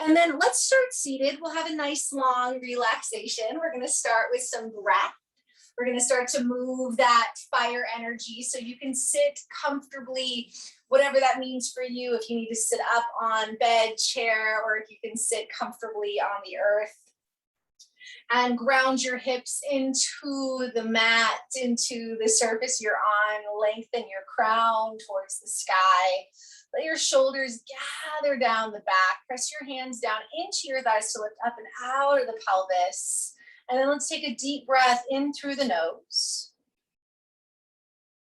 And then let's start seated. We'll have a nice long relaxation. We're going to start with some breath. We're going to start to move that fire energy so you can sit comfortably, whatever that means for you. If you need to sit up on bed, chair, or if you can sit comfortably on the earth. And ground your hips into the mat, into the surface you're on. Lengthen your crown towards the sky. Let your shoulders gather down the back. Press your hands down into your thighs to lift up and out of the pelvis. And then let's take a deep breath in through the nose.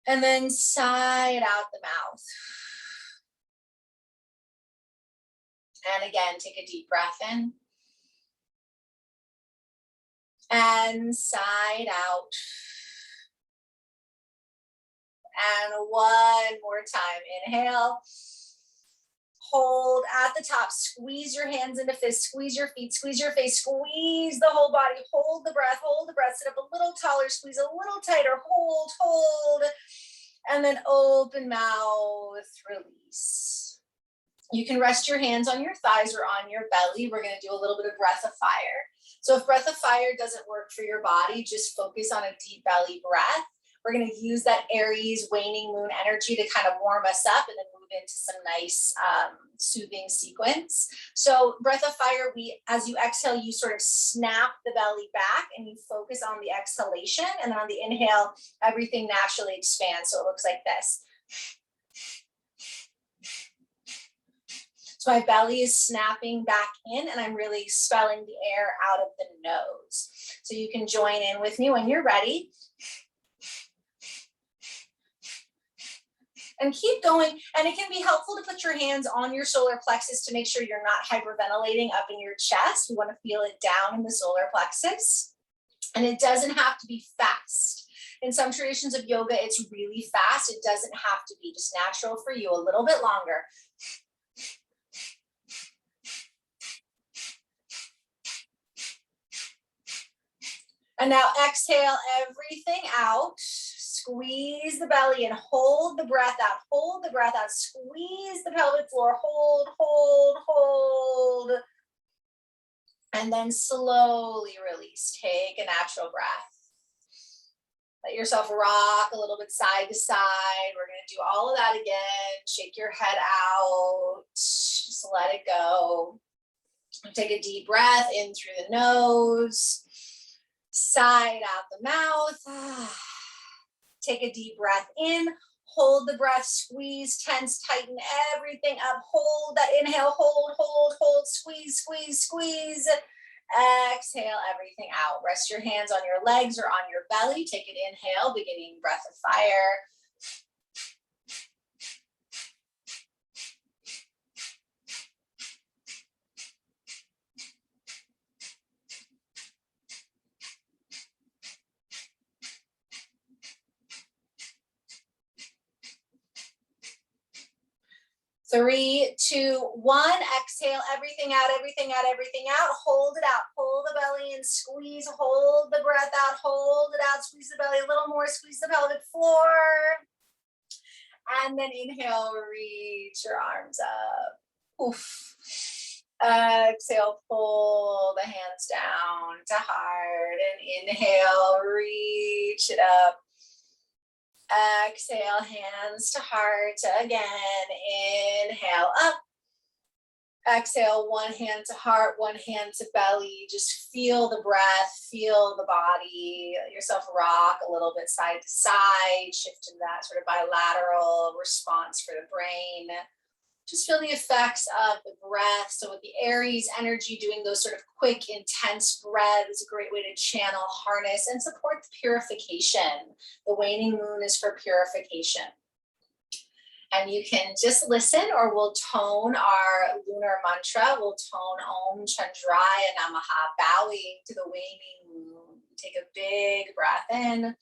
And then sigh it out the mouth. And again, take a deep breath in. And sigh it out. And one more time. Inhale. Hold at the top. Squeeze your hands into fists. Squeeze your feet. Squeeze your face. Squeeze the whole body. Hold the breath. Hold the breath. Sit up a little taller. Squeeze a little tighter. Hold, hold. And then open mouth. Release. You can rest your hands on your thighs or on your belly. We're going to do a little bit of breath of fire. So if breath of fire doesn't work for your body, just focus on a deep belly breath. We're going to use that Aries waning moon energy to kind of warm us up and then move into some nice soothing sequence. So breath of fire, as you exhale, you sort of snap the belly back and you focus on the exhalation. And then on the inhale, everything naturally expands. So it looks like this. So my belly is snapping back in and I'm really expelling the air out of the nose. So you can join in with me when you're ready. And keep going. And it can be helpful to put your hands on your solar plexus to make sure you're not hyperventilating up in your chest. We want to feel it down in the solar plexus. And it doesn't have to be fast. In some traditions of yoga, it's really fast. It doesn't have to be, just natural for you, a little bit longer. And now exhale everything out. Squeeze the belly and hold the breath out. Hold the breath out. Squeeze the pelvic floor. Hold, hold, hold. And then slowly release. Take a natural breath. Let yourself rock a little bit side to side. We're going to do all of that again. Shake your head out. Just let it go. Take a deep breath in through the nose. Side out the mouth. Take a deep breath in. Hold the breath. Squeeze, tense, tighten everything up. Hold that inhale. Hold, hold, hold. Squeeze, squeeze, squeeze. Exhale everything out. Rest your hands on your legs or on your belly. Take an inhale, beginning breath of fire. Three, two, one. Exhale everything out, everything out, everything out. Hold it out. Pull the belly and squeeze. Hold the breath out. Hold it out. Squeeze the belly a little more. Squeeze the pelvic floor. And then inhale, reach your arms up. Oof. Exhale, pull the hands down to heart. And inhale, reach it up. Exhale, hands to heart again. Inhale up. Exhale, one hand to heart, one hand to belly. Just feel the breath, feel the body. Let yourself rock a little bit side to side, shift into that sort of bilateral response for the brain. Just feel the effects of the breath. So with the Aries energy, doing those sort of quick, intense breaths is a great way to channel, harness, and support the purification. The waning moon is for purification. And you can just listen or we'll tone our lunar mantra. We'll tone Om Chandraya Namaha, bowing to the waning moon. Take a big breath in.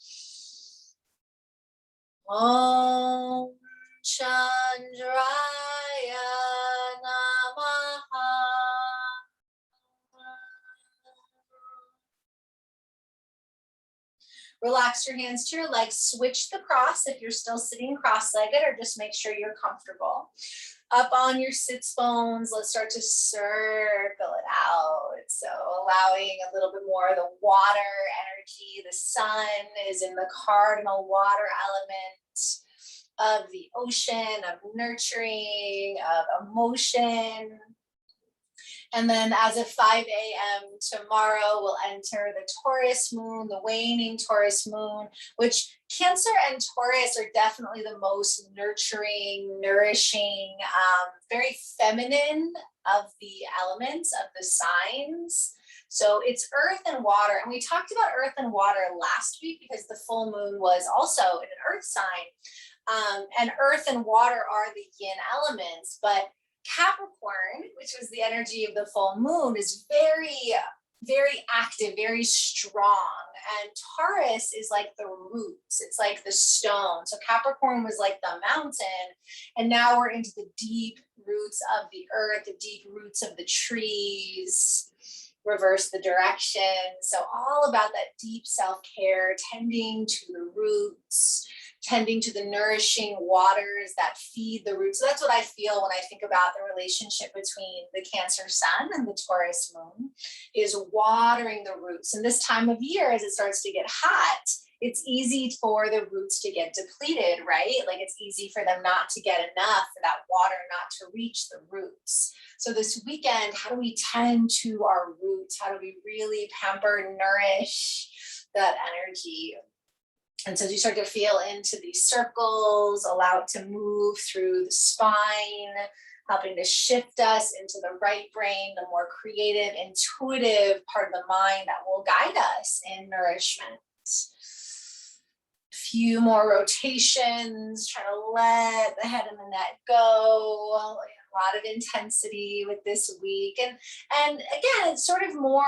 Om Chandraya Namaha. Relax your hands to your legs, switch the cross if you're still sitting cross-legged, or just make sure you're comfortable. Up on your sits bones, let's start to circle it out. So allowing a little bit more of the water energy. The sun is in the cardinal water element of the ocean, of nurturing, of emotion. And then as of 5 a.m. tomorrow, we'll enter the Taurus moon, the waning Taurus moon, which Cancer and Taurus are definitely the most nurturing, nourishing, very feminine of the elements of the signs. So it's earth and water. And we talked about earth and water last week because the full moon was also in an earth sign. And earth and water are the yin elements, but Capricorn, which was the energy of the full moon, is very, very active, very strong. And Taurus is like the roots. It's like the stone. So Capricorn was like the mountain. And now we're into the deep roots of the earth, the deep roots of the trees. Reverse the direction. So all about that deep self-care, tending to the roots, tending to the nourishing waters that feed the roots. So that's what I feel when I think about the relationship between the Cancer sun and the Taurus moon, is watering the roots. And this time of year, as it starts to get hot, it's easy for the roots to get depleted, right? Like it's easy for them not to get enough, for that water not to reach the roots. So this weekend, how do we tend to our roots? How do we really pamper, nourish that energy? And so as you start to feel into these circles, allow it to move through the spine, helping to shift us into the right brain, the more creative, intuitive part of the mind that will guide us in nourishment. Few more rotations, try to let the head and the neck go. A lot of intensity with this week. And again, it's sort of more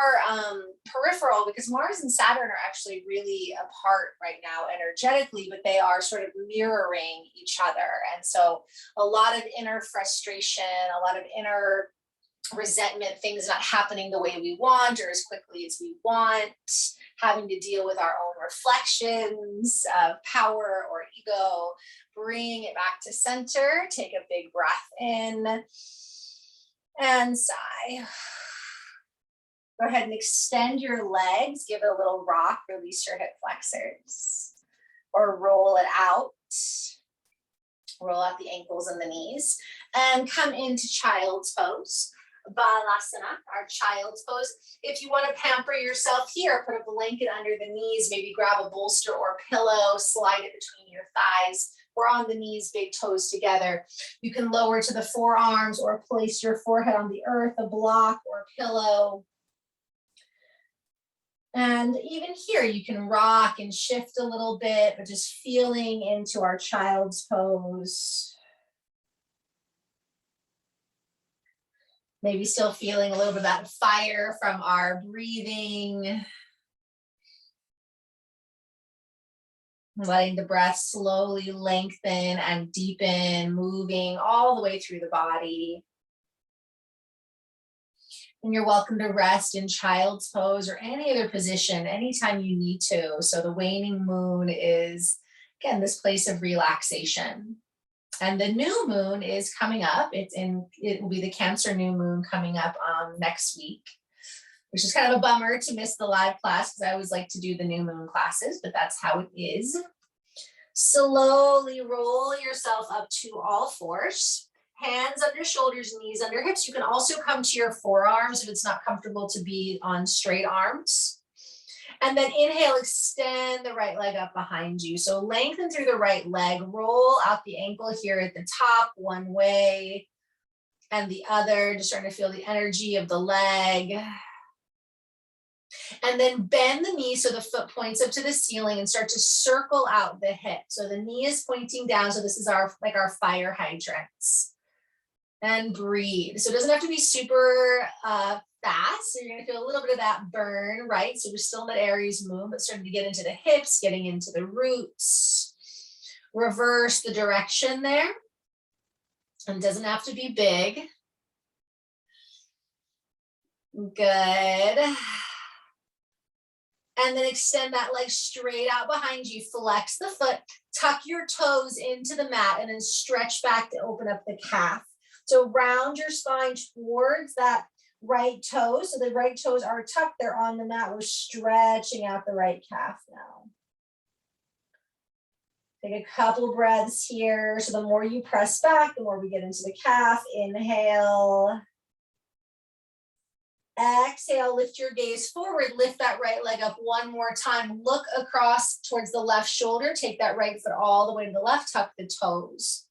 peripheral because Mars and Saturn are actually really apart right now energetically, but they are sort of mirroring each other. And so a lot of inner frustration, a lot of inner resentment, things not happening the way we want or as quickly as we want, having to deal with our own reflections of power or ego, bring it back to center, take a big breath in and sigh. Go ahead and extend your legs, give it a little rock, release your hip flexors, or roll it out. Roll out the ankles and the knees, and come into child's pose. Balasana, our child's pose. If you want to pamper yourself here, put a blanket under the knees, maybe grab a bolster or pillow, slide it between your thighs. We're on the knees, big toes together. You can lower to the forearms or place your forehead on the earth, a block or a pillow. And even here, you can rock and shift a little bit, but just feeling into our child's pose. Maybe still feeling a little bit of that fire from our breathing. Letting the breath slowly lengthen and deepen, moving all the way through the body. And you're welcome to rest in child's pose or any other position anytime you need to. So the waning moon is, again, this place of relaxation. And the new moon is coming up. It will be the Cancer new moon coming up next week, which is kind of a bummer to miss the live class because I always like to do the new moon classes, but that's how it is. Slowly roll yourself up to all fours, hands under shoulders, knees under hips. You can also come to your forearms if it's not comfortable to be on straight arms. And then inhale, extend the right leg up behind you. So lengthen through the right leg, roll out the ankle here at the top, one way and the other, just starting to feel the energy of the leg. And then bend the knee so the foot points up to the ceiling and start to circle out the hip. So the knee is pointing down. So this is our fire hydrants. And breathe. So it doesn't have to be super fast. So you're going to feel a little bit of that burn, right? So we're still in that Aries moon, but starting to get into the hips, getting into the roots. Reverse the direction there. And it doesn't have to be big. Good. And then extend that leg straight out behind you. Flex the foot, tuck your toes into the mat, and then stretch back to open up the calf. So round your spine towards that right toe. So the right toes are tucked, they're on the mat. We're stretching out the right calf now. Take a couple breaths here. So the more you press back, the more we get into the calf. Inhale. Exhale, lift your gaze forward, lift that right leg up one more time. Look across towards the left shoulder. Take that right foot all the way to the left, tuck the toes.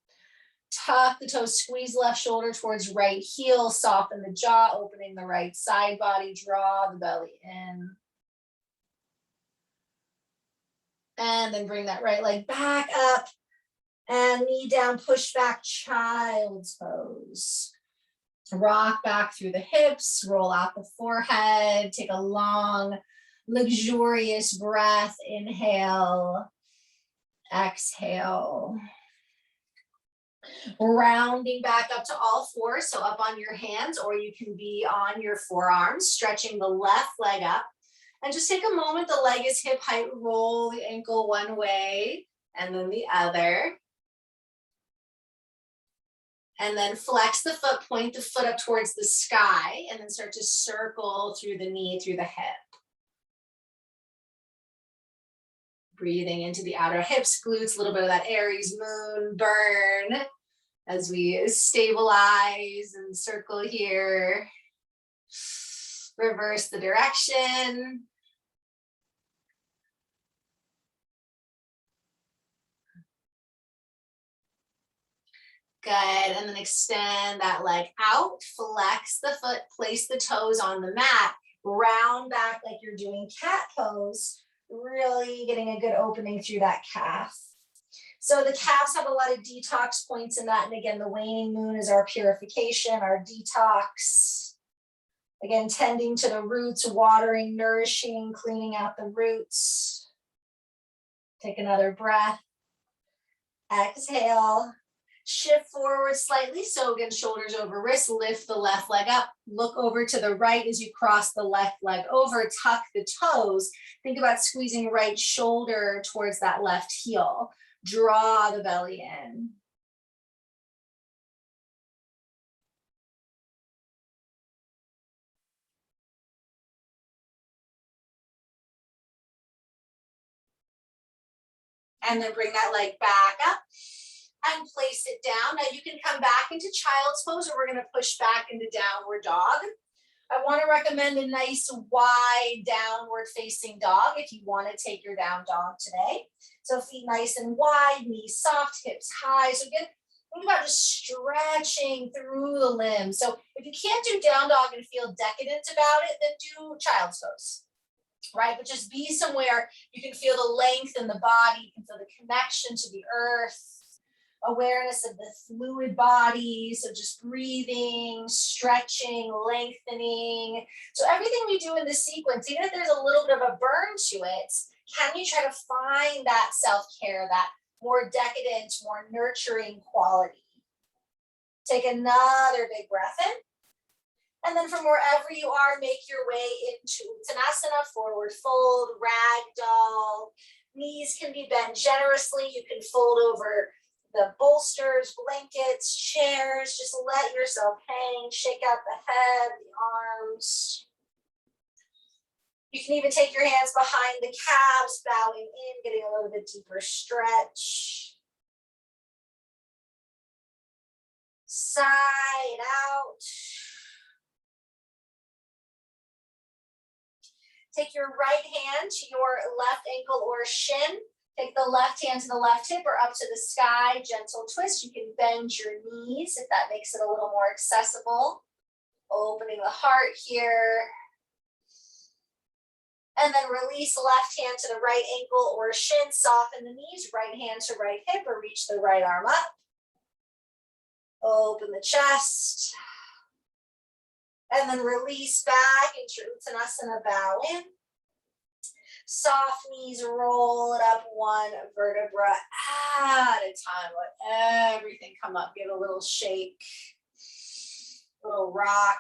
Tuck the toes, squeeze left shoulder towards right heel, soften the jaw, opening the right side body, draw the belly in. And then bring that right leg back up and knee down, push back, child's pose. Rock back through the hips, roll out the forehead, take a long, luxurious breath. Inhale, exhale. Rounding back up to all fours, so up on your hands, or you can be on your forearms, stretching the left leg up. And just take a moment, the leg is hip height, roll the ankle one way and then the other. And then flex the foot, point the foot up towards the sky, and then start to circle through the knee, through the hip. Breathing into the outer hips, glutes, a little bit of that Aries moon burn as we stabilize and circle here. Reverse the direction. Good, and then extend that leg out, flex the foot, place the toes on the mat, round back like you're doing cat pose, really getting a good opening through that calf. So the calves have a lot of detox points in that, and again, the waning moon is our purification, our detox. Again, tending to the roots, watering, nourishing, cleaning out the roots. Take another breath. Exhale. Shift forward slightly. So again, shoulders over wrists, lift the left leg up, look over to the right as you cross the left leg over, tuck the toes. Think about squeezing right shoulder towards that left heel. Draw the belly in. And then bring that leg back up and place it down. Now you can come back into child's pose, or we're going to push back into downward dog. I want to recommend a nice wide downward facing dog if you want to take your down dog today. So feet nice and wide, knees soft, hips high. So again, think about just stretching through the limbs. So if you can't do down dog and feel decadent about it, then do child's pose. Right, but just be somewhere you can feel the length in the body, you can feel the connection to the earth, awareness of the fluid body, so just breathing, stretching, lengthening. So everything we do in this sequence, even if there's a little bit of a burn to it, can you try to find that self-care, that more decadent, more nurturing quality? Take another big breath in. And then from wherever you are, make your way into Uttanasana, forward fold, ragdoll. Knees can be bent generously. You can fold over the bolsters, blankets, chairs. Just let yourself hang, shake out the head, the arms. You can even take your hands behind the calves, bowing in, getting a little bit deeper stretch. Side out. Take your right hand to your left ankle or shin. Take the left hand to the left hip or up to the sky, gentle twist. You can bend your knees if that makes it a little more accessible. Opening the heart here. And then release left hand to the right ankle or shin, soften the knees, right hand to right hip or reach the right arm up. Open the chest. And then release back into Uttanasana, bow in. Soft knees, roll it up one vertebra at a time. Let everything come up, give a little shake. Little rock.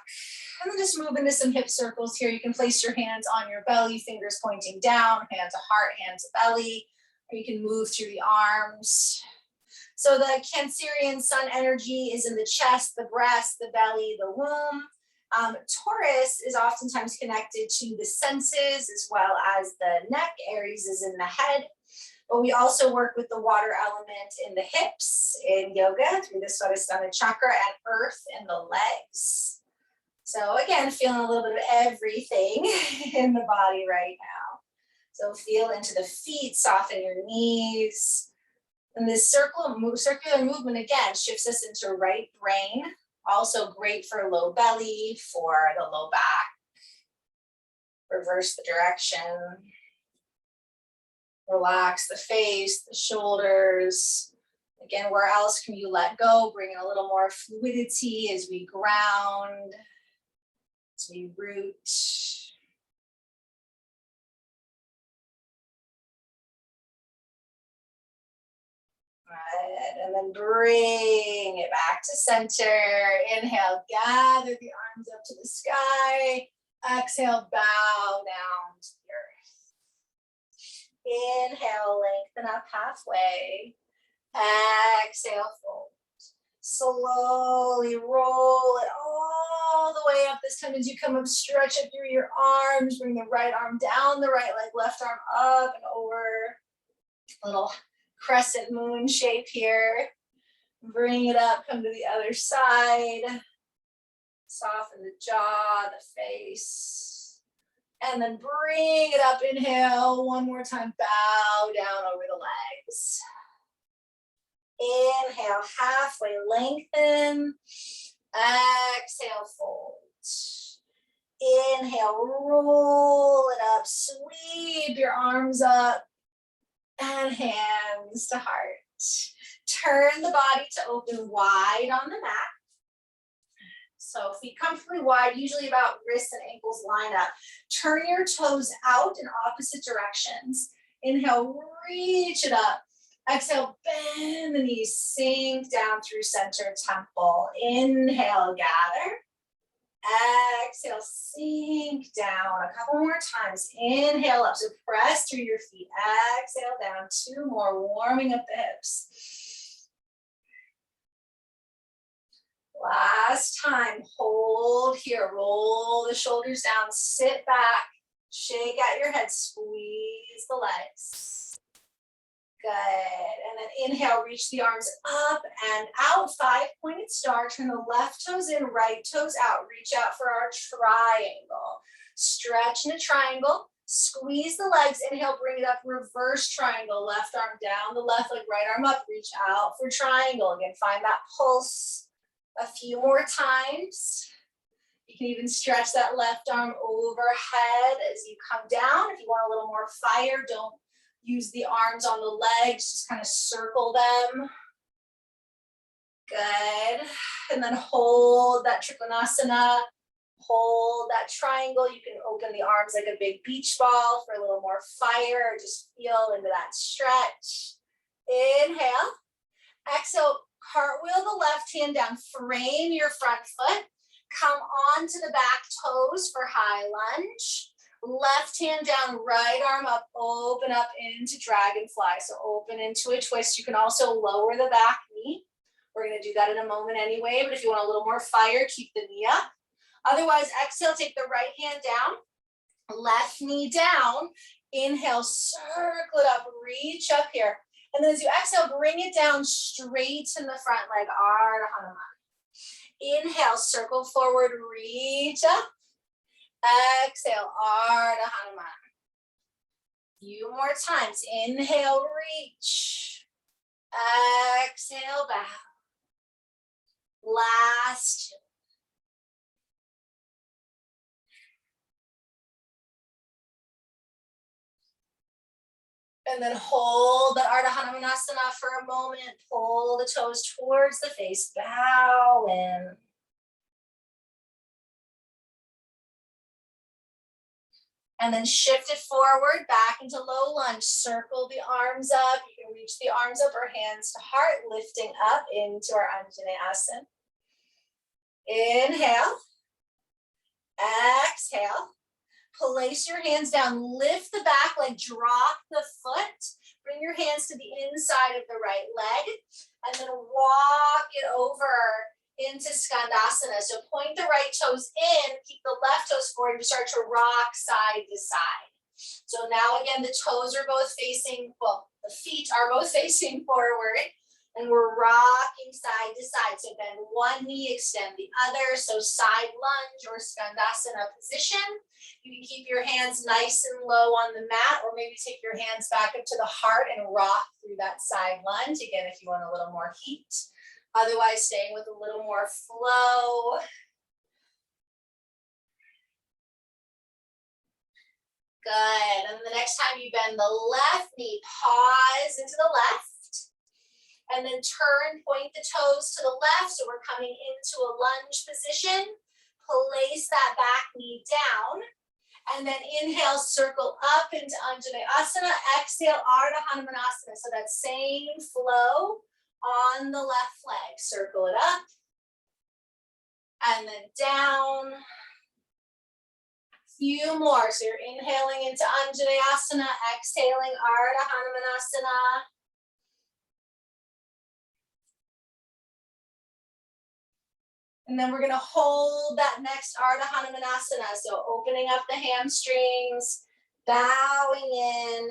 And then just move into some hip circles here. You can place your hands on your belly, fingers pointing down, hand to heart, hand to belly, or you can move through the arms. So the Cancerian sun energy is in the chest, the breast, the belly, the womb. Taurus is oftentimes connected to the senses as well as the neck. Aries is in the head. But we also work with the water element in the hips in yoga through the Swadhisthana chakra, and earth in the legs. So again, feeling a little bit of everything in the body right now. So feel into the feet, soften your knees. And this circular movement again shifts us into right brain. Also great for low belly, for the low back. Reverse the direction. Relax the face, the shoulders. Again, where else can you let go? Bring in a little more fluidity as we ground, as we root. Good. And then bring it back to center. Inhale, gather the arms up to the sky. Exhale, bow down to the earth. Inhale, lengthen up halfway. Exhale, fold. Slowly roll it all the way up. This time as you come up, stretch it through your arms. Bring the right arm down the right leg, left arm up and over. A little crescent moon shape here. Bring it up, come to the other side. Soften the jaw, the face. And then bring it up, inhale. One more time, bow down over the legs. Inhale, halfway lengthen. Exhale, fold. Inhale, roll it up. Sweep your arms up. And hands to heart. Turn the body to open wide on the mat. So feet comfortably wide, usually about wrists and ankles line up. Turn your toes out in opposite directions. Inhale, reach it up. Exhale, bend the knees, sink down through center temple. Inhale, gather. Exhale, sink down. A couple more times. Inhale up, so press through your feet. Exhale down, 2 more, warming up the hips. Last time, hold here, roll the shoulders down, sit back, shake out your head, squeeze the legs. Good, and then inhale, reach the arms up and out, 5-pointed star, turn the left toes in, right toes out, reach out for our triangle. Stretch in a triangle, squeeze the legs, inhale, bring it up, reverse triangle, left arm down, the left leg, right arm up, reach out for triangle. Again, find that pulse a few more times. You can even stretch that left arm overhead as you come down. If you want a little more fire, don't use the arms on the legs, just kind of circle them. Good. And then hold that Trikonasana. Hold that triangle. You can open the arms like a big beach ball for a little more fire, or just feel into that stretch. Inhale. Exhale, cartwheel the left hand down. Frame your front foot. Come onto the back toes for high lunge. Left hand down, right arm up, open up into dragonfly. So open into a twist. You can also lower the back knee. We're going to do that in a moment anyway, but if you want a little more fire, keep the knee up. Otherwise, exhale, take the right hand down, left knee down. Inhale, circle it up, reach up here. And then as you exhale, bring it down straight in the front leg, Ardha Hanuman. Inhale, circle forward, reach up. Exhale, Ardha Hanuman. Few more times. Inhale, reach. Exhale, bow. Last. And then hold the Ardha Hanumanasana for a moment. Pull the toes towards the face. Bow in. And then shift it forward, back into low lunge. Circle the arms up. You can reach the arms up or hands to heart, lifting up into our Anjaneyasana. Inhale. Exhale. Place your hands down, lift the back leg, drop the foot, bring your hands to the inside of the right leg, and then walk it over into Skandasana. So point the right toes in, keep the left toes forward, you start to rock side to side. So now again, the toes are both facing, well, the feet are both facing forward, and we're rocking side to side. So bend one knee, extend the other. So side lunge or Skandasana position. You can keep your hands nice and low on the mat, or maybe take your hands back up to the heart and rock through that side lunge. Again, if you want a little more heat. Otherwise, staying with a little more flow. Good. And the next time you bend the left knee, pause into the left. And then turn, point the toes to the left. So we're coming into a lunge position. Place that back knee down. And then inhale, circle up into Anjaneyasana. Exhale, Ardha Hanumanasana. So that same flow on the left leg. Circle it up. And then down. Few more. So you're inhaling into Anjaneyasana. Exhaling, Ardha Hanumanasana. And then we're going to hold that next Ardha Hanumanasana. So opening up the hamstrings, bowing in.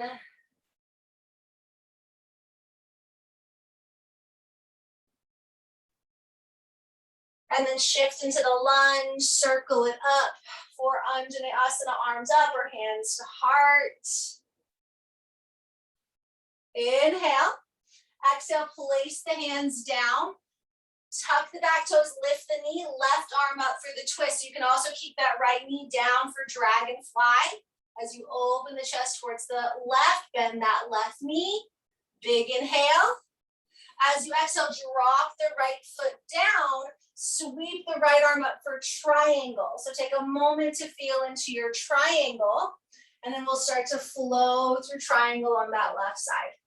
And then shift into the lunge, circle it up for Anjaneyasana, arms up or hands to heart. Inhale. Exhale, place the hands down. Tuck the back toes, lift the knee, left arm up for the twist. You can also keep that right knee down for dragonfly. As you open the chest towards the left, bend that left knee. Big inhale. As you exhale, drop the right foot down. Sweep the right arm up for triangle. So take a moment to feel into your triangle. And then we'll start to flow through triangle on that left side.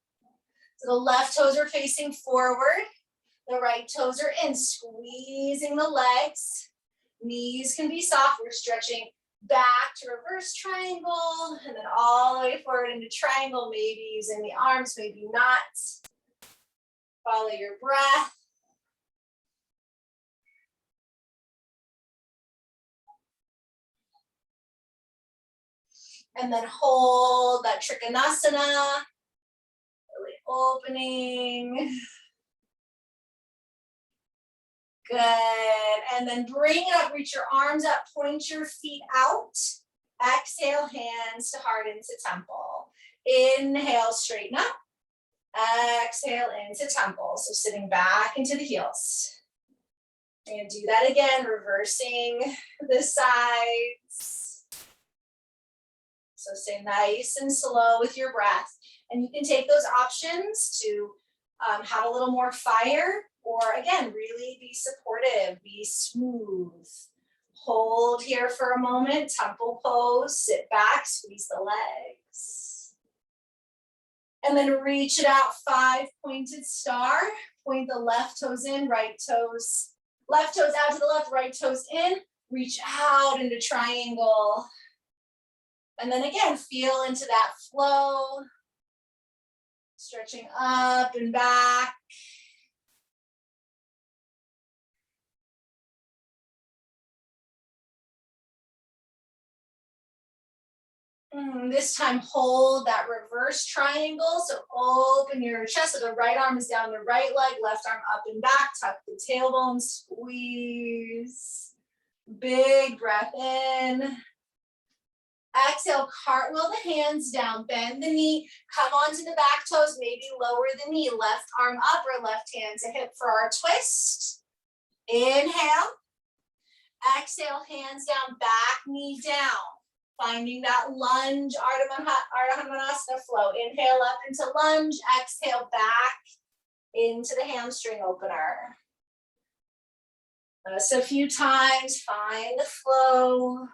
So the left toes are facing forward. The right toes are in, squeezing the legs. Knees can be soft. We're stretching back to reverse triangle, and then all the way forward into triangle, maybe using the arms, maybe not. Follow your breath. And then hold that Trikonasana, really opening. Good. And then bring it up, reach your arms up, point your feet out. Exhale, hands to heart into temple. Inhale, straighten up. Exhale into temple. So sitting back into the heels. We're going to do that again, reversing the sides. So stay nice and slow with your breath. And you can take those options to have a little more fire, or again, really be supportive, be smooth. Hold here for a moment, temple pose, sit back, squeeze the legs. And then reach it out, 5-pointed star. Point the left toes in, right toes, left toes out to the left, right toes in. Reach out into triangle. And then again, feel into that flow. Stretching up and back. This time, hold that reverse triangle. So open your chest. So the right arm is down the right leg, left arm up and back. Tuck the tailbone, squeeze. Big breath in. Exhale, cartwheel the hands down, bend the knee, come onto the back toes, maybe lower the knee, left arm up or left hand to hip for our twist. Inhale. Exhale, hands down, back knee down. Finding that lunge, Ardha Hanumanasana flow. Inhale up into lunge, exhale back into the hamstring opener. So a few times, find the flow.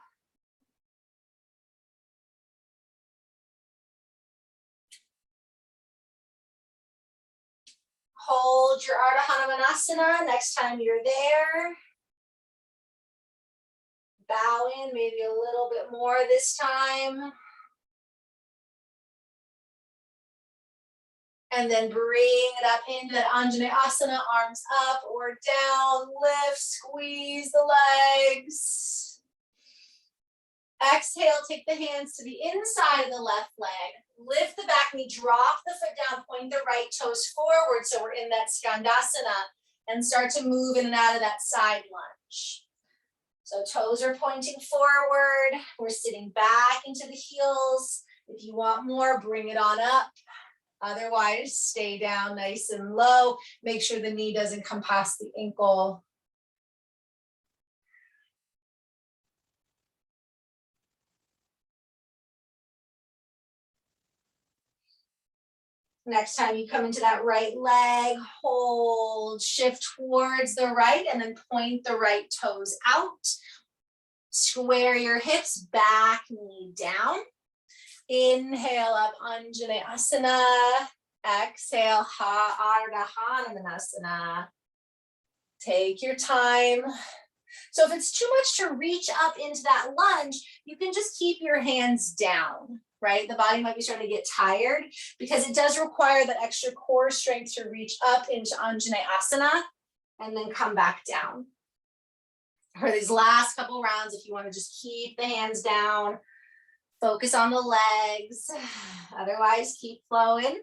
Hold your Ardha Hanumanasana next time you're there. in, maybe a little bit more this time. And then bring it up into that Anjaneyasana, arms up or down, lift, squeeze the legs. Exhale, take the hands to the inside of the left leg. Lift the back knee, drop the foot down, point the right toes forward. So we're in that Skandasana and start to move in and out of that side lunge. So toes are pointing forward. We're sitting back into the heels. If you want more, bring it on up. Otherwise, stay down nice and low. Make sure the knee doesn't come past the ankle. Next time you come into that right leg, hold, shift towards the right, and then point the right toes out. Square your hips, back knee down. Inhale up, Anjaneyasana. Exhale, Ardha Hanumanasana. Take your time. So if it's too much to reach up into that lunge, you can just keep your hands down, right? The body might be starting to get tired because it does require that extra core strength to reach up into Anjaneyasana and then come back down. For these last couple rounds, if you want to just keep the hands down, focus on the legs, otherwise keep flowing.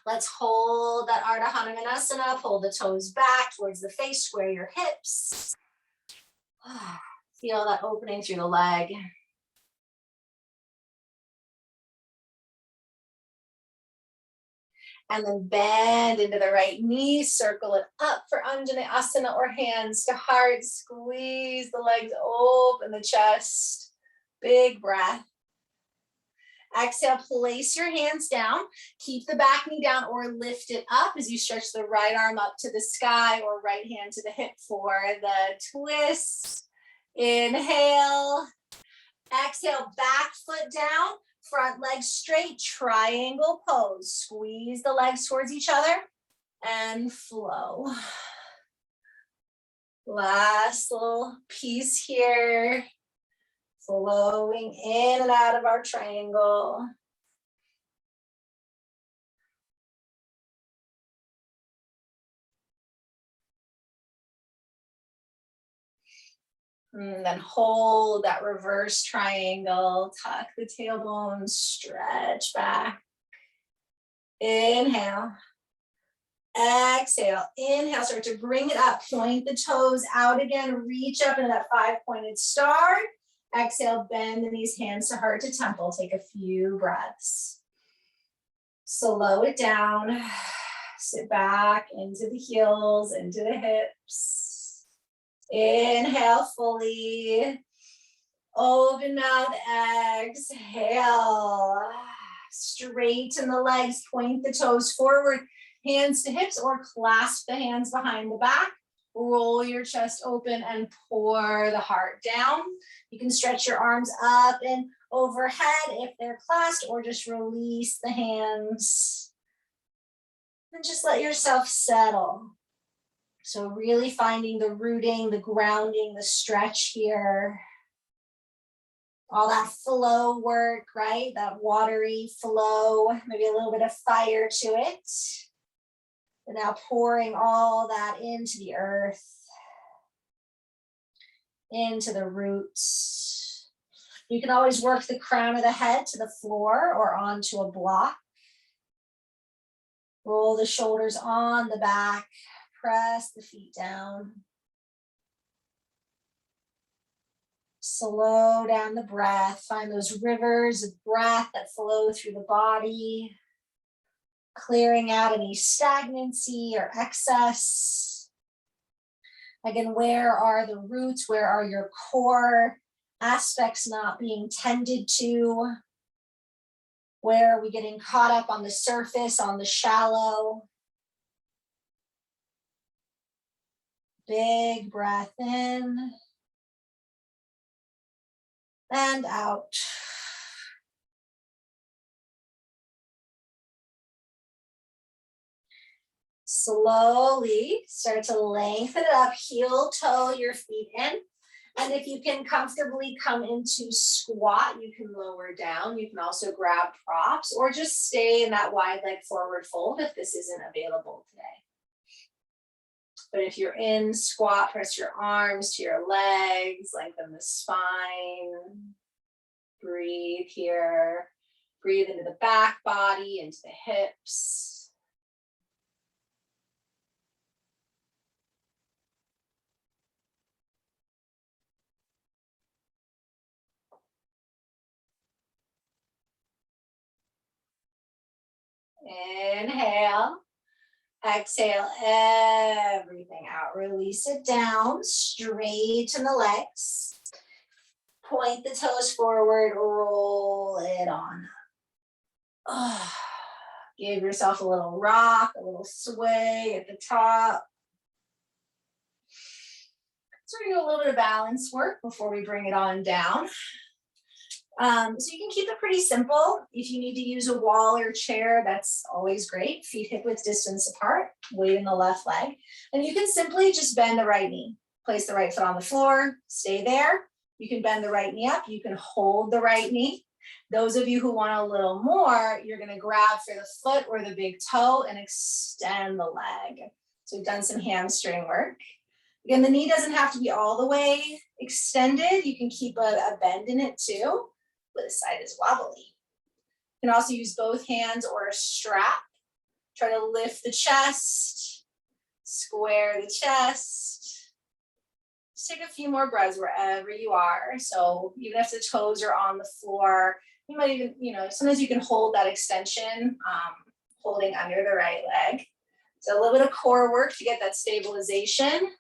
Let's hold that Ardha Hanumanasana, pull the toes back towards the face, square your hips. Feel that opening through the leg. And then bend into the right knee, circle it up for Anjaneyasana or hands to heart, squeeze the legs, open the chest, big breath. Exhale, place your hands down, keep the back knee down or lift it up as you stretch the right arm up to the sky or right hand to the hip for the twist. Inhale, exhale, back foot down, front leg straight, triangle pose. Squeeze the legs towards each other and flow. Last little piece here. Flowing in and out of our triangle. And then hold that reverse triangle, tuck the tailbone, stretch back. Inhale. Exhale. Inhale, start to bring it up, point the toes out again, reach up into that 5-pointed star. Exhale, bend the knees, hands to heart to temple. Take a few breaths. Slow it down. Sit back into the heels, into the hips. Inhale fully. Open mouth, exhale. Straighten the legs, point the toes forward, hands to hips, or clasp the hands behind the back. Roll your chest open and pour the heart down. You can stretch your arms up and overhead if they're clasped, or just release the hands. And just let yourself settle. So really finding the rooting, the grounding, the stretch here. All that flow work, right? That watery flow, maybe a little bit of fire to it. And now pouring all that into the earth, into the roots. You can always work the crown of the head to the floor or onto a block. Roll the shoulders on the back, press the feet down. Slow down the breath, find those rivers of breath that flow through the body. Clearing out any stagnancy or excess. Again, where are the roots? Where are your core aspects not being tended to? Where are we getting caught up on the surface, on the shallow? Big breath in and out. Slowly start to lengthen it up, heel toe your feet in. And if you can comfortably come into squat, you can lower down. You can also grab props or just stay in that wide leg forward fold if this isn't available today. But if you're in squat, press your arms to your legs, lengthen the spine. Breathe here. Breathe into the back body, into the hips. Inhale. Exhale everything out. Release it down, straighten the legs. Point the toes forward, roll it on. Oh, give yourself a little rock, a little sway at the top. So we're gonna do a little bit of balance work before we bring it on down. So you can keep it pretty simple. If you need to use a wall or chair, that's always great. Feet hip width distance apart, weight in the left leg. And you can simply just bend the right knee. Place the right foot on the floor, stay there. You can bend the right knee up. You can hold the right knee. Those of you who want a little more, you're gonna grab for the foot or the big toe and extend the leg. So we've done some hamstring work. Again, the knee doesn't have to be all the way extended. You can keep a bend in it too. This side is wobbly. You can also use both hands or a strap. Try to lift the chest, square the chest. Just take a few more breaths wherever you are. So even if the toes are on the floor, you might even, sometimes you can hold that extension, holding under the right leg. So a little bit of core work to get that stabilization.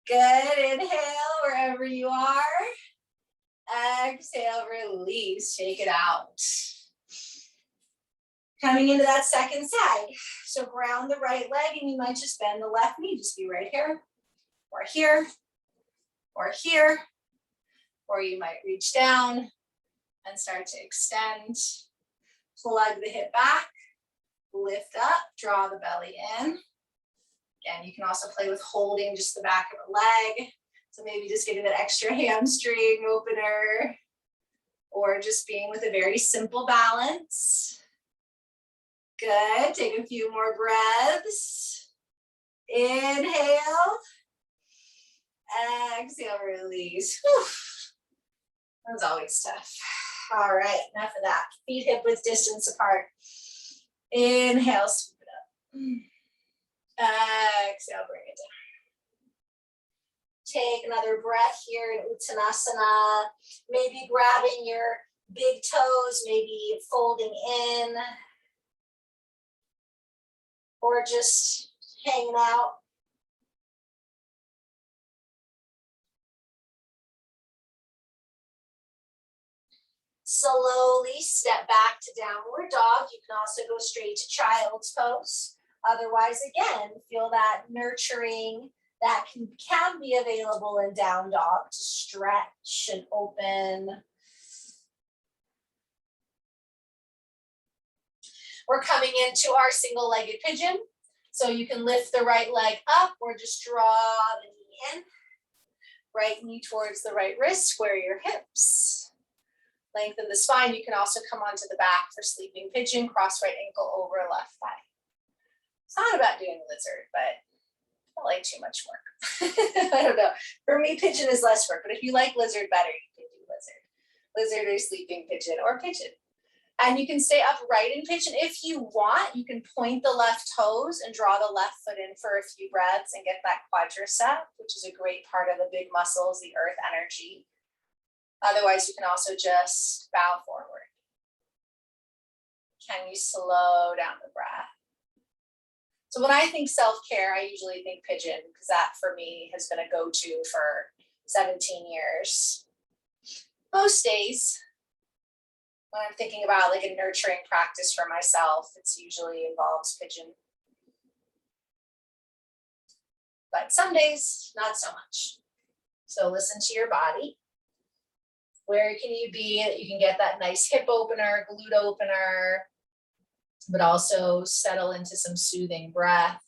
Good, inhale wherever you are. Exhale, release, shake it out. Coming into that second side. So ground the right leg and you might just bend the left knee, just be right here, or here, or here, or you might reach down and start to extend. Plug the hip back, lift up, draw the belly in. Again, you can also play with holding just the back of the leg. So maybe just getting that extra hamstring opener, or just being with a very simple balance. Good, take a few more breaths. Inhale. Exhale, release. Whew. That was always tough. All right, enough of that. Feet hip width distance apart. Inhale, scoop it up. Exhale, bring it down. Take another breath here in Uttanasana. Maybe grabbing your big toes, maybe folding in, or just hanging out. Slowly step back to downward dog. You can also go straight to child's pose. Otherwise, again, feel that nurturing that can be available in down dog to stretch and open. We're coming into our single-legged pigeon. So you can lift the right leg up or just draw the knee in. Right knee towards the right wrist, square your hips. Lengthen the spine. You can also come onto the back for sleeping pigeon, cross right ankle over left thigh. It's not about doing lizard, but I like too much work. I don't know. For me, pigeon is less work, but if you like lizard better, you can do lizard. Lizard or sleeping pigeon or pigeon. And you can stay upright in pigeon. If you want, you can point the left toes and draw the left foot in for a few breaths and get that quadricep, which is a great part of the big muscles, the earth energy. Otherwise, you can also just bow forward. Can you slow down the breath? So when I think self-care, I usually think pigeon, because that for me has been a go-to for 17 years. Most days, when I'm thinking about like a nurturing practice for myself, it's usually involves pigeon. But some days, not so much. So listen to your body. Where can you be that you can get that nice hip opener, glute opener, but also settle into some soothing breath.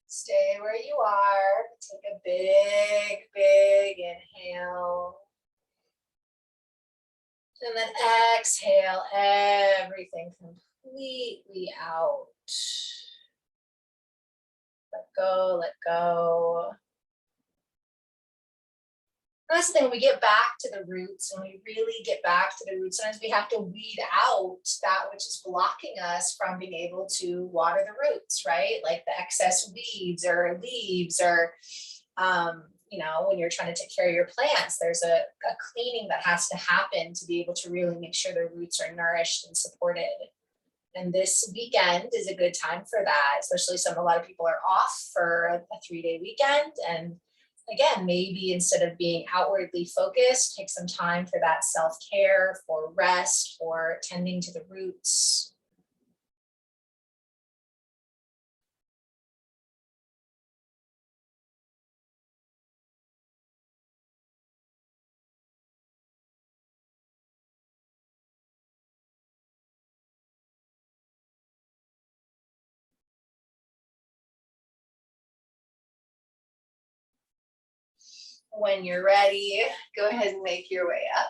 Stay where you are. Take a big, big inhale. And then exhale everything completely out. Let go, let go. That's the thing, when we get back to the roots, and we really get back to the roots, sometimes we have to weed out that which is blocking us from being able to water the roots, right? Like the excess weeds or leaves, or, you know, when you're trying to take care of your plants, there's a cleaning that has to happen to be able to really make sure the roots are nourished and supported. And this weekend is a good time for that, especially a lot of people are off for a 3-day weekend. And again, maybe instead of being outwardly focused, take some time for that self-care, for rest, for tending to the roots. When you're ready, go ahead and make your way up.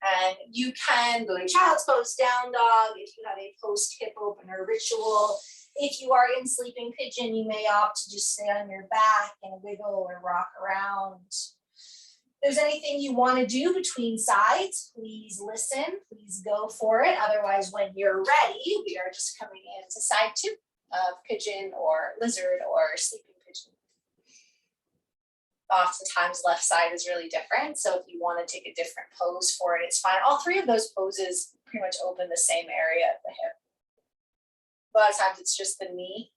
And you can go to child's pose, down dog, if you have a post-hip opener ritual. If you are in sleeping pigeon, you may opt to just stay on your back and wiggle or rock around. If there's anything you want to do between sides, please listen, please go for it. Otherwise, when you're ready, we are just coming into side 2 of pigeon or lizard or sleeping pigeon. Oftentimes left side is really different. So if you want to take a different pose for it, it's fine. All 3 of those poses pretty much open the same area of the hip. A lot of times it's just the knee,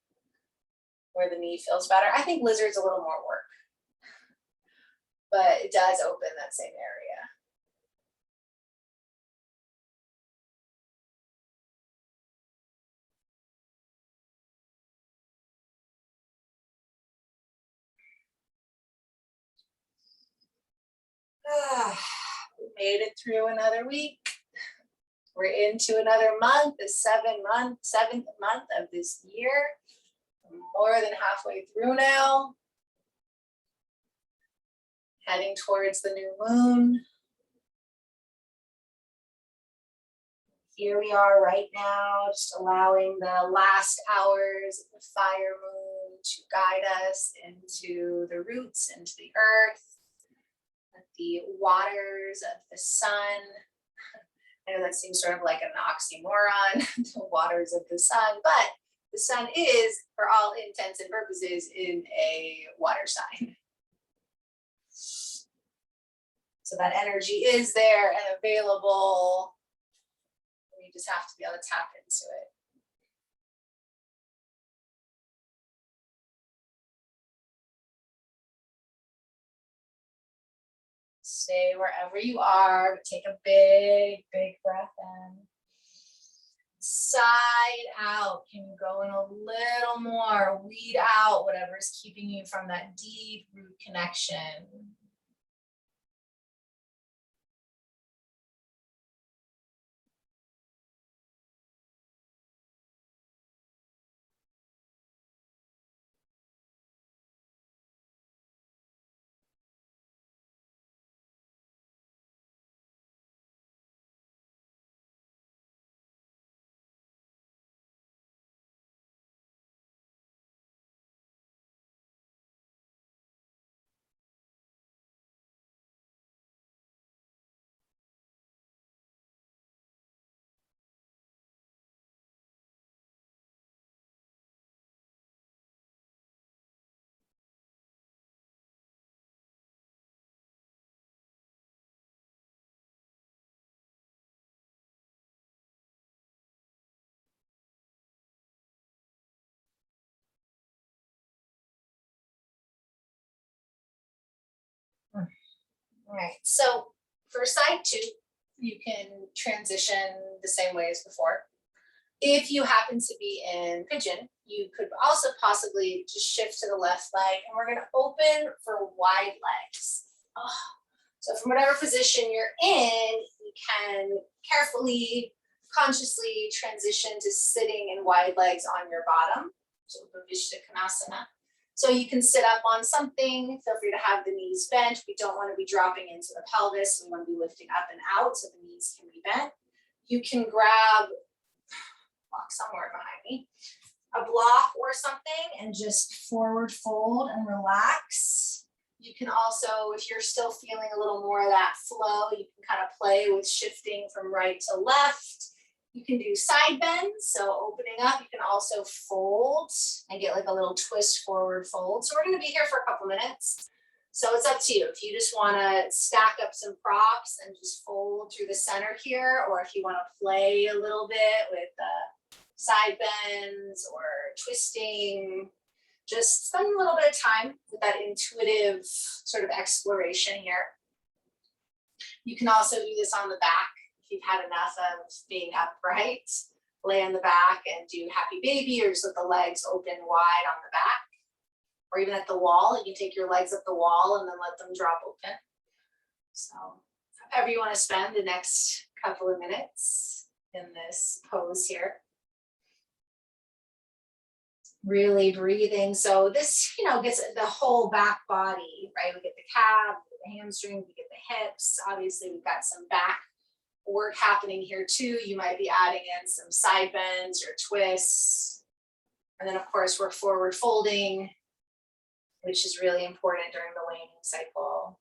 where the knee feels better. I think lizard's a little more work, but it does open that same area. We made it through another week. We're into another month, the 7th month of this year. We're more than halfway through now. Heading towards the new moon. Here we are right now, just allowing the last hours of the fire moon to guide us into the roots, into the earth, the waters of the sun. I know that seems sort of like an oxymoron, the waters of the sun, but the sun is, for all intents and purposes, in a water sign. So that energy is there and available. We just have to be able to tap into it. Stay wherever you are, but take a big, big breath in. Side out. Can you go in a little more? Weed out whatever is keeping you from that deep root connection. All right, so for side 2, you can transition the same way as before. If you happen to be in pigeon, you could also possibly just shift to the left leg, and we're going to open for wide legs. So from whatever position you're in, you can carefully, consciously transition to sitting in wide legs on your bottom. So Upavishtakonasana. So you can sit up on something, feel free to have the knees bent. We don't want to be dropping into the pelvis. We want to be lifting up and out so the knees can be bent. You can grab, walk somewhere behind me, a block or something and just forward fold and relax. You can also, if you're still feeling a little more of that flow, you can kind of play with shifting from right to left. You can do side bends, so opening up. You can also fold and get like a little twist forward fold. So we're going to be here for a couple minutes. So it's up to you. If you just want to stack up some props and just fold through the center here, or if you want to play a little bit with side bends or twisting, just spend a little bit of time with that intuitive sort of exploration here. You can also do this on the back. If you've had enough of being upright, lay on the back and do happy baby, or just let the legs open wide on the back, or even at the wall. You can take your legs up the wall and then let them drop open. So however you want to spend the next couple of minutes in this pose here. Really breathing. So this, gets the whole back body, right? We get the calf, we get the hamstring, we get the hips. Obviously, we've got some back work happening here too. You might be adding in some side bends or twists. And then of course we're forward folding, which is really important during the waning cycle.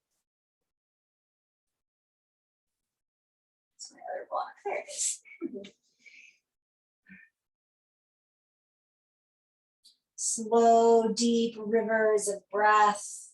That's my other block. There it is. Slow, deep rivers of breath.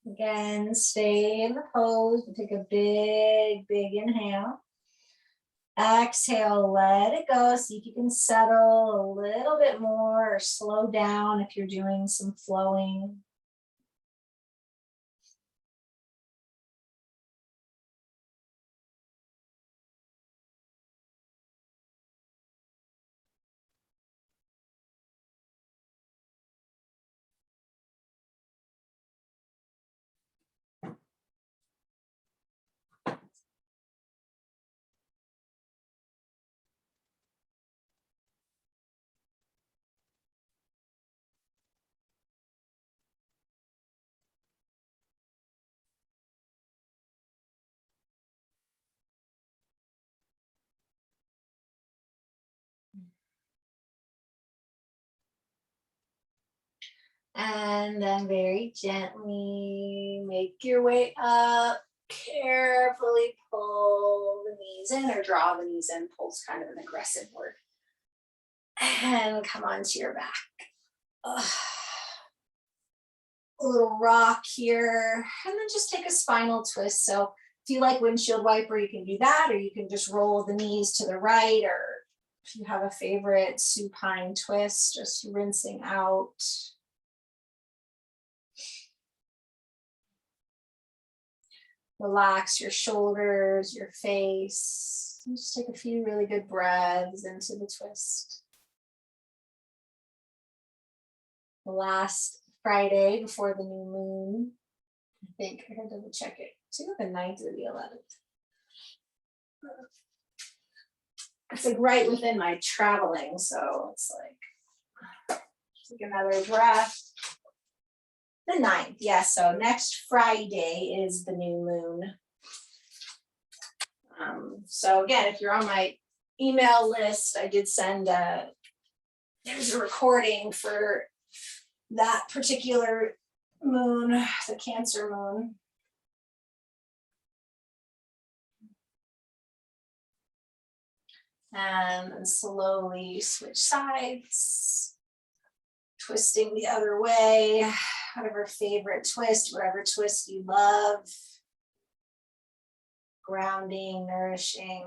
Again, stay in the pose. Take a big, big inhale. Exhale, let it go. See if you can settle a little bit more or slow down if you're doing some flowing. And then very gently make your way up. Carefully pull the knees in or draw the knees in. Pull's kind of an aggressive word. And come onto your back. A little rock here. And then just take a spinal twist. So if you like windshield wiper, you can do that, or you can just roll the knees to the right, or if you have a favorite supine twist, just rinsing out. Relax your shoulders, your face. And just take a few really good breaths into the twist. The last Friday before the new moon, I think I had to double check it. It's either the 9th or the 11th. It's like right within my traveling, so it's like, take another breath. The 9th, yes. So next Friday is the new moon. So again, if you're on my email list, I did send there's a recording for that particular moon, the Cancer moon. And slowly switch sides, twisting the other way, whatever favorite twist, whatever twist you love. Grounding, nourishing.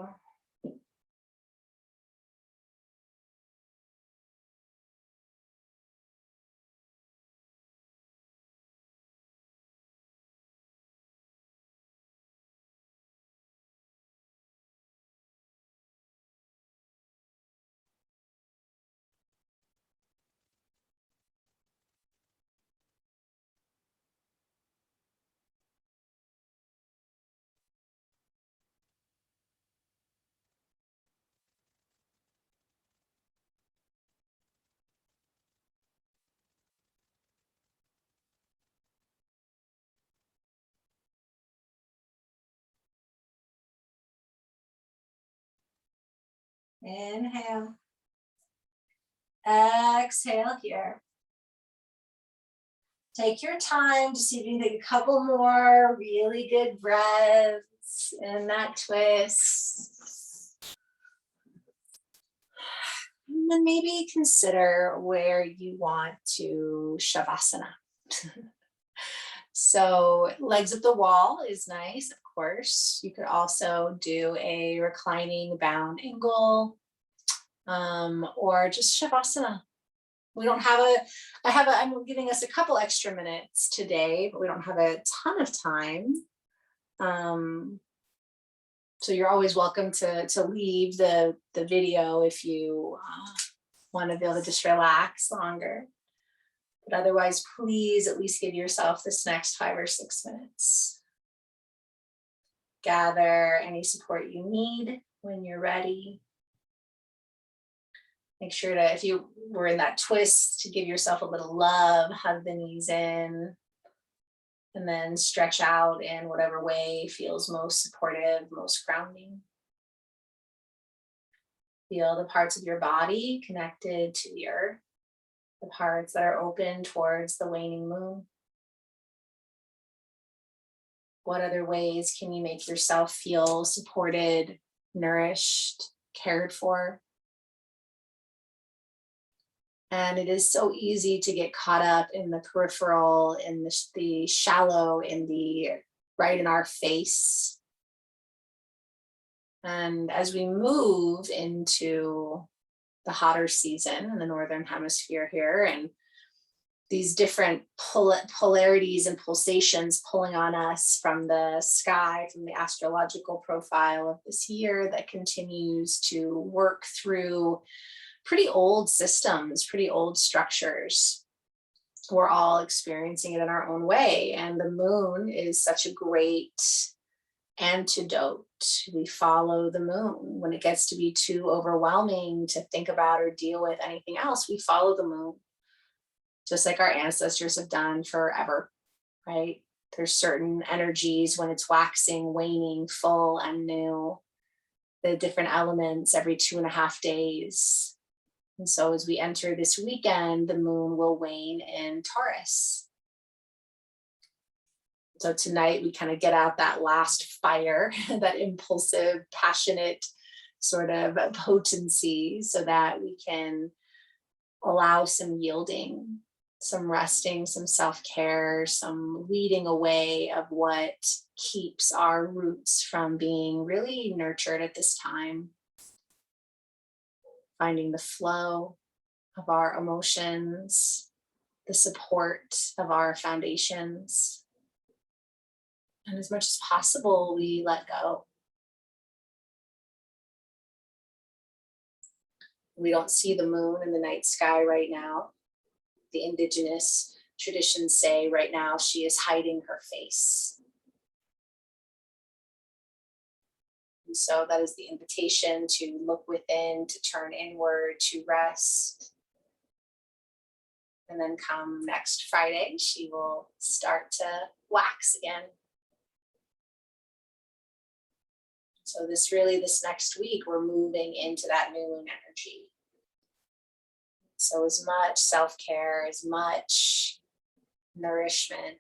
Inhale. Exhale here. Take your time to see if you can take a couple more really good breaths in that twist. And then maybe consider where you want to Shavasana. So legs at the wall is nice, of course. You could also do a reclining bound angle, or just Shavasana. We don't have I'm giving us a couple extra minutes today, but we don't have a ton of time. So you're always welcome to leave the video if you want to be able to just relax longer. But otherwise, please at least give yourself this next 5 or 6 minutes. Gather any support you need when you're ready. Make sure to, if you were in that twist, to give yourself a little love, hug the knees in, and then stretch out in whatever way feels most supportive, most grounding. Feel the parts of your body connected to the earth, the parts that are open towards the waning moon. What other ways can you make yourself feel supported, nourished, cared for? And it is so easy to get caught up in the peripheral, in the shallow, in the right in our face. And as we move into the hotter season in the Northern Hemisphere here, and these different polarities and pulsations pulling on us from the sky, from the astrological profile of this year that continues to work through pretty old systems, pretty old structures. We're all experiencing it in our own way. And the moon is such a great antidote. We follow the moon. When it gets to be too overwhelming to think about or deal with anything else, we follow the moon, just like our ancestors have done forever, right? There's certain energies when it's waxing, waning, full, and new, the different elements every 2.5 days. And so as we enter this weekend, the moon will wane in Taurus. So tonight we kind of get out that last fire, that impulsive, passionate sort of potency, so that we can allow some yielding, some resting, some self-care, some weeding away of what keeps our roots from being really nurtured at this time. Finding the flow of our emotions, the support of our foundations. And as much as possible, we let go. We don't see the moon in the night sky right now. The indigenous traditions say right now she is hiding her face. And so that is the invitation to look within, to turn inward, to rest. And then come next Friday, she will start to wax again. So this next week, we're moving into that new moon energy. So as much self-care, as much nourishment,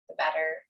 the better.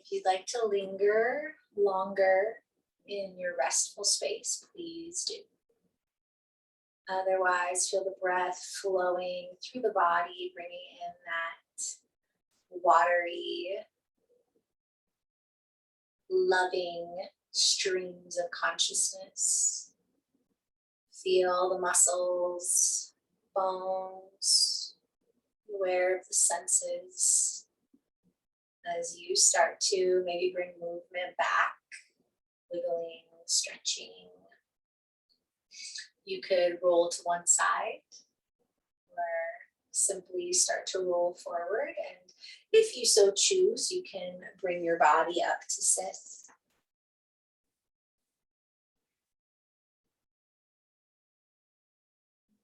If you'd like to linger longer in your restful space, please do. Otherwise, feel the breath flowing through the body, bringing in that watery, loving streams of consciousness. Feel the muscles, bones, aware of the senses as you start to maybe bring movement back, wiggling, stretching. You could roll to one side or simply start to roll forward. And if you so choose, you can bring your body up to sit.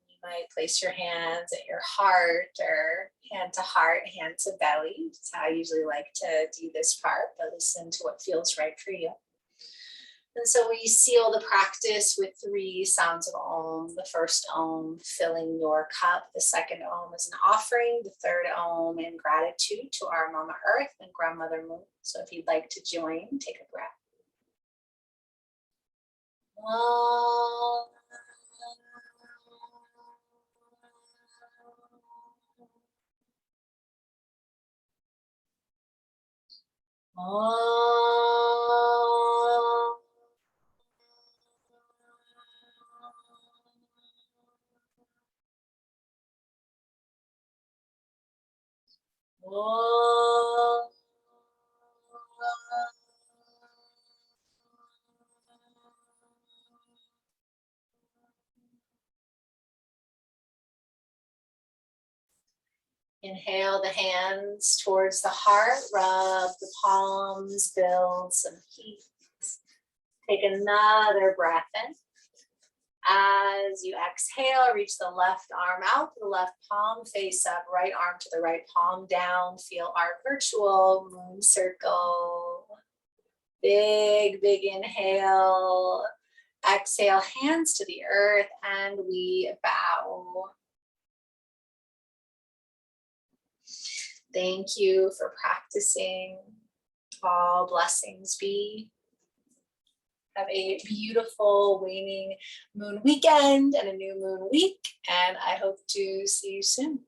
You might place your hands at your heart or hand to heart, hand to belly. That's how I usually like to do this part, but listen to what feels right for you. And so we seal the practice with 3 sounds of Om. The first Om filling your cup. The second Om is an offering. The third Om in gratitude to our Mama Earth and Grandmother Moon. So if you'd like to join, take a breath. Om. Om. Om. Inhale the hands towards the heart, rub the palms, build some heat. Take another breath in. As you exhale, reach the left arm out, the left palm face up, right arm to the right palm down. Feel our virtual moon circle. Big, big inhale. Exhale, hands to the earth, and we bow. Thank you for practicing. All blessings be. Have a beautiful waning moon weekend and a new moon week, and I hope to see you soon.